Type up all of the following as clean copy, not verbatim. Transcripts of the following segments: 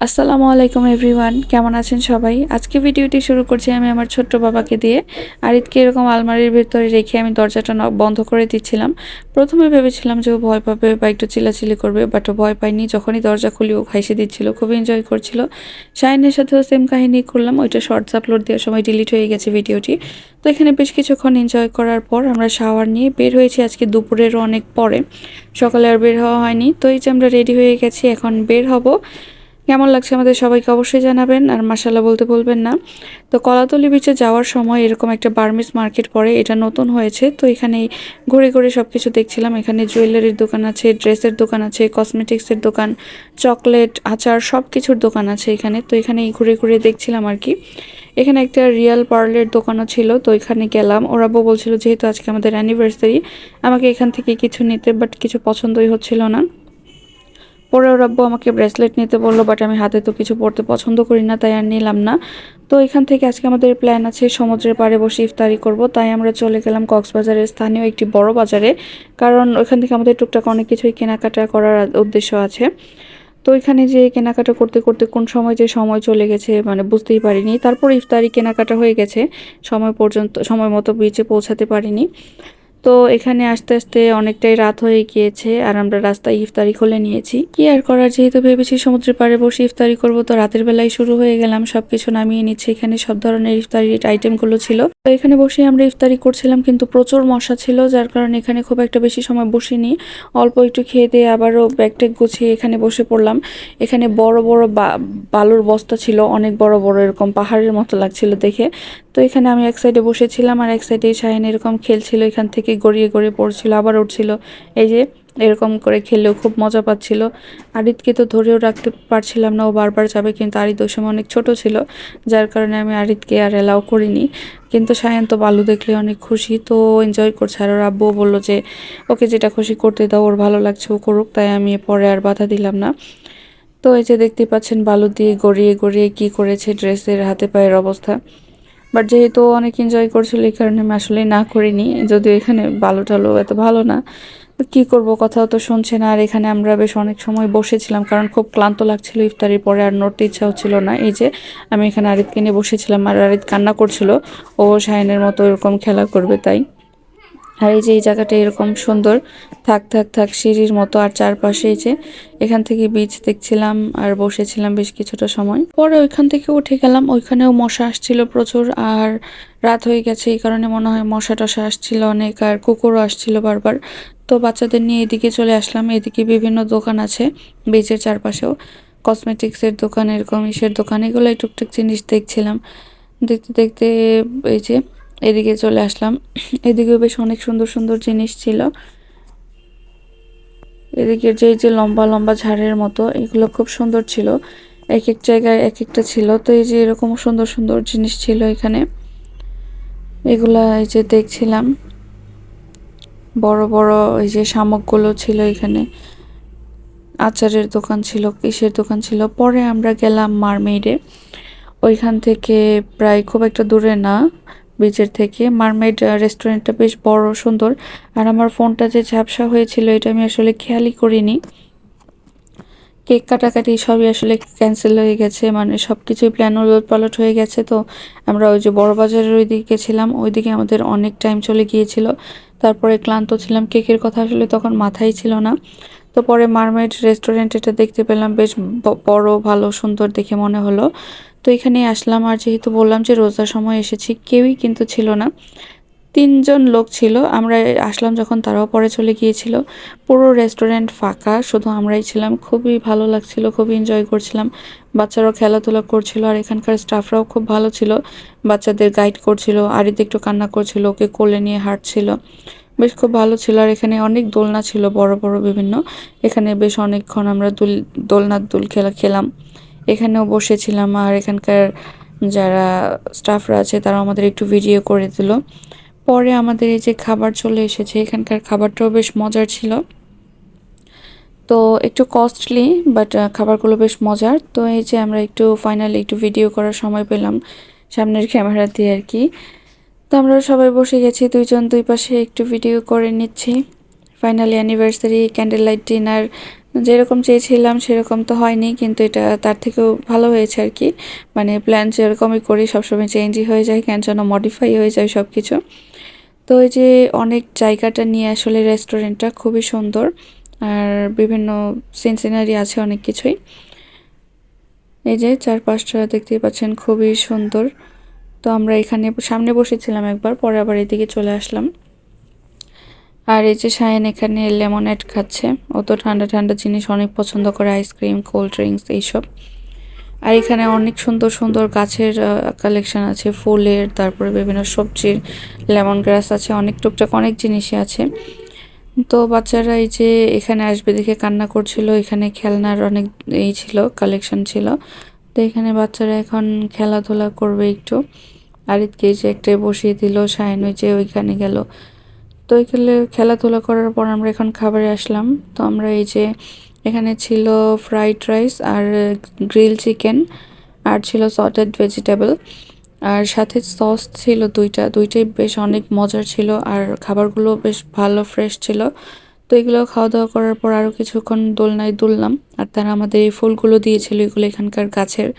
আসসালামু আলাইকুম এভরিওয়ান, কেমন আছেন সবাই? আজকে ভিডিওটি শুরু করছি আমি আমার ছোট্ট বাবাকে দিয়ে। আরিতকে এরকম আলমারির ভেতরে রেখে আমি দরজাটা বন্ধ করে দিচ্ছিলাম। প্রথমে ভেবেছিলাম যে ও ভয় পাবে বা একটু চিল্লাচিল্লি করবে, বাট ও ভয় পায়নি। যখনই দরজা খুলি ও হাসি দিচ্ছিল, খুব এনজয় করছিল। শাহিনের সাথেও সেম কাহিনী করলাম, ওইটা শর্টস আপলোড দেওয়ার সময় ডিলিট হয়ে গেছে ভিডিওটি। তো এখানে বেশ কিছুক্ষণ এনজয় করার পর আমরা শাওয়ার নিয়ে বের হয়েছি আজকে দুপুরেরও অনেক পরে, সকালে আর বের হওয়া হয়নি। তো এই যে আমরা রেডি হয়ে গেছি, এখন বের হব। কেমন লাগছে আমাদের সবাইকে অবশ্যই জানাবেন, আর মাশাআল্লাহ বলতে ভুলবেন না। তো কলাতলি বিচে যাওয়ার সময় এরকম একটা বার্মিজ মার্কেট পড়ে, এটা নতুন হয়েছে। তো এখানে ঘুরে ঘুরে সব কিছু দেখছিলাম। এখানে জুয়েলারির দোকান আছে, ড্রেসের দোকান আছে, কসমেটিক্সের দোকান, চকলেট, আচার, সব কিছুর দোকান আছে এখানে। তো এখানে ঘুরে ঘুরে দেখছিলাম আর কি। এখানে একটা রিয়াল পার্লের দোকানও ছিল, তো এখানে গেলাম। ওরা বলছিল যেহেতু আজকে আমাদের অ্যানিভার্সারি, আমাকে এখান থেকে কিছু নিতে, বাট কিছু পছন্দই হচ্ছিল না। পরে ওর আব্বু আমাকে ব্রেসলেট নিতে বললো, বাট আমি হাতে তো কিছু পরতে পছন্দ করি না, তাই আর নিলাম না। তো এখান থেকে আজকে আমাদের প্ল্যান আছে সমুদ্রের পাড়ে বসে ইফতারি করব, তাই আমরা চলে গেলাম কক্সবাজারের স্থানীয় একটি বড় বাজারে। কারণ ওইখান থেকে আমাদের টুকটাক অনেক কিছুই কেনাকাটা করার উদ্দেশ্য আছে। তো এখানে যে কেনাকাটা করতে করতে কোন সময় যে সময় চলে গেছে মানে বুঝতেই পারিনি। তারপর ইফতারি কেনাকাটা হয়ে গেছে, সময় মতো বিচে পৌঁছাতে পারিনি। তো এখানে আসতে আসতে অনেকটাই রাত হয়ে গিয়েছে, আর আমরা রাস্তায় ইফতারি খুলে নিয়েছি। কি আর করার, যেহেতু ভেবেছি সমুদ্রের পাড়ে বসে ইফতারি করব, তো রাতের বেলায় শুরু হয়ে গেলাম, সবকিছু নামিয়ে নিচ্ছি। এখানে সব ধরনের ইফতারির আইটেমগুলো ছিল। তো এখানে বসে আমরা ইফতারি করছিলাম, কিন্তু প্রচুর মশা ছিল, যার কারণে এখানে খুব একটা বেশি সময় বসিনি। অল্প একটু খেয়ে দিয়ে আবারও ব্যাগ ট্যাগ গুছিয়ে এখানে বসে পড়লাম। এখানে বড় বড় বালুর বস্তা ছিল, অনেক বড় বড়, এরকম পাহাড়ের মতো লাগছিল দেখে। তো এখানে আমি এক সাইডে বসেছিলাম, আর এক সাইডে শাহিন এরকম খেলছিল, এখান থেকে গড়িয়ে গড়িয়ে পড়ছিল, আবার উঠছিল। এই যে এরকম করে খেললেও খুব মজা পাচ্ছিল। আরিতকে তো ধরেও রাখতে পারছিলাম না, ও বারবার যাবে, কিন্তু আরিত ওই সময় অনেক ছোট ছিল, যার কারণে আমি আরিতকে আর অ্যালাউ করিনি। কিন্তু শায়ান তো বালু দেখলে অনেক খুশি, তো এনজয় করছে। আর ওর আব্বুও বললো যে ওকে যেটা খুশি করতে দাও, ওর ভালো লাগছে ও করুক, তাই আমি পরে আর বাধা দিলাম না। তো এই যে দেখতে পাচ্ছেন বালু দিয়ে গড়িয়ে গড়িয়ে কি করেছে ড্রেসের হাতে পায়ের অবস্থা। বাট যেহেতু অনেক এনজয় করছিল, এই কারণে আমি আসলে না করিনি, যদিও এখানে বালু টালু এত ভালো না। তো কি করব, কথাও তো শুনছে না। আর এখানে আমরা বেশ অনেক সময় বসেছিলাম, কারণ খুব ক্লান্ত লাগছিল ইফতারির পরে, আর নড়তে ইচ্ছা হচ্ছিল না। এই যে আমি এখানে আরিতকে নিয়ে বসেছিলাম, আর আরিত কান্না করছিল, ও শাহিনের মতো এরকম খেলা করবে তাই। আর এই যে এই জায়গাটা এরকম সুন্দর, থাক থাক থাক সিঁড়ির মতো, আর চারপাশে এই যে এখান থেকে বীচ দেখছিলাম আর বসেছিলাম বেশ কিছুটা সময়। পরে ওইখান থেকে উঠে গেলাম, ওইখানেও মশা আসছিল প্রচুর, আর রাত হয়ে গেছে এই কারণে মনে হয় মশা টশা আসছিল অনেক, আর কুকুরও আসছিল বারবার। তো বাচ্চাদের নিয়ে এদিকে চলে আসলাম। এদিকে বিভিন্ন দোকান আছে বীচের চারপাশেও, কসমেটিক্সের দোকান, এরকম ইসের দোকান, এগুলো টুকটাক জিনিস দেখছিলাম। দেখতে দেখতে এই যে এদিকে চলে আসলাম। এদিকেও বেশ অনেক সুন্দর সুন্দর জিনিস ছিল। এদিকে যে যে লম্বা লম্বা ঝাড়ের মতো, এগুলো খুব সুন্দর ছিল, এক এক জায়গায় এক একটা ছিল। তো এই যে এরকম সুন্দর সুন্দর জিনিস ছিল এখানে, এগুলা এই যে দেখছিলাম। বড় বড় এই যে শামুকগুলো ছিল এখানে, আচারের দোকান ছিল, কিসের দোকান ছিল। পরে আমরা গেলাম মারমেইডে। ওইখান থেকে প্রায় খুব একটা দূরে না, বিচের থেকে। মারমেড রেস্টুরেন্টটা বেশ বড় সুন্দর। আর আমার ফোনটা যে ঝাপসা হয়েছিল, এটা আমি আসলে খেয়ালই করিনি। কেক কাটাকাটি সবই আসলে ক্যান্সেল হয়ে গেছে, মানে সব কিছুই প্ল্যান উলটপালট হয়ে গেছে। তো আমরা ওই যে বড় বাজারের ওই দিকে ছিলাম, ওইদিকে আমাদের অনেক টাইম চলে গিয়েছিল। তারপরে ক্লান্ত ছিলাম, কেকের কথা আসলে তখন মাথায় ছিল না। তো পরে মারমেড রেস্টুরেন্ট এটা দেখতে পেলাম, বেশ বড়, ভালো, সুন্দর দেখে মনে হলো। তো এখানে আসলাম, আর যেহেতু বললাম যে রোজার সময় এসেছি, কেউই কিন্তু ছিল না। তিনজন লোক ছিল, আমরা আসলাম যখন তারাও পরে চলে গিয়েছিল। পুরো রেস্টুরেন্ট ফাঁকা, শুধু আমরাই ছিলাম। খুবই ভালো লাগছিল, খুবই এনজয় করছিলাম। বাচ্চারাও খেলাধুলা করছিল, আর এখানকার স্টাফরাও খুব ভালো ছিল, বাচ্চাদের গাইড করছিল। আরিত একটু কান্না করছিল, ওকে কোলে নিয়ে হাঁটছিল, বেশ খুব ভালো ছিল। আর এখানে অনেক দোলনা ছিল, বড় বড় বিভিন্ন। এখানে বেশ অনেকক্ষণ আমরা দোলনার দুল খেলাম, এখানেও বসেছিলাম। আর এখানকার যারা স্টাফরা আছে তারা আমাদের একটু ভিডিও করে দিল। পরে আমাদের এই যে খাবার চলে এসেছে, এখানকার খাবারটাও বেশ মজার ছিল। তো একটু কস্টলি, বাট খাবারগুলো বেশ মজার। তো এই যে আমরা একটু ফাইনালি একটু ভিডিও করার সময় পেলাম সামনের ক্যামেরা দিয়ে আর কি। তো আমরা সবাই বসে গেছি, দুইজন দুই পাশে একটু ভিডিও করে নিচ্ছি। Finally anniversary, candle light dinner, যেরকম চেয়েছিলাম সেরকম তো হয়নি, কিন্তু এটা তার থেকেও ভালো হয়েছে আর কি। মানে প্ল্যান যেরকমই করি সবসময় চেঞ্জই হয়ে যায়, কেন যেন মডিফাই হয়ে যায় সব কিছু। তো এই যে অনেক জায়গাটা নিয়ে আসলে রেস্টুরেন্টটা খুবই সুন্দর, আর বিভিন্ন সিনারি আছে অনেক কিছুই। এই যে চারপাশটা দেখতেই পাচ্ছেন খুবই সুন্দর। তো আমরা এখানে সামনে বসেছিলাম একবার, পরে আবার এদিকে চলে আসলাম। আর এই যে শাহিন এখানে লেমনেড খাচ্ছে, ও তো ঠান্ডা ঠান্ডা জিনিস অনেক পছন্দ করে, আইসক্রিম, কোল্ড ড্রিঙ্কস এইসব। আর এখানে অনেক সুন্দর সুন্দর গাছের কালেকশন আছে, ফুলের, তারপরে বিভিন্ন সবজির, লেমন গ্রাস আছে, অনেক টুকটাক অনেক জিনিসই আছে। তো বাচ্চারা এই যে এখানে আসবে দেখে কান্না করছিল, এখানে খেলনার অনেক এই ছিল, কালেকশন ছিল। তো এখানে বাচ্চারা এখন খেলাধুলা করবে একটু। আরিতকে এই যে একটা বসিয়ে দিল, শাহিন ওই যে ওইখানে গেল। তো এখানে খেলাধুলা করার পর আমরা এখন খাবারে আসলাম। তো আমরা এই যে এখানে ছিল ফ্রাইড রাইস আর গ্রিল চিকেন, আর ছিল সটেড ভেজিটেবল, আর সাথে সস ছিল দুইটাই বেশ অনেক মজার ছিল, আর খাবারগুলো বেশ ভালো ফ্রেশ ছিল। তো এগুলো খাওয়া দাওয়া করার পর আরও কিছুক্ষণ দোলনায় দুললাম, আর তারা আমাদের এই ফুলগুলো দিয়েছিল, এগুলো এখানকার গাছের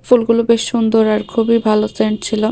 ফুলগুলো বেশ সুন্দর আর খুবই ভালো সেন্ট ছিল।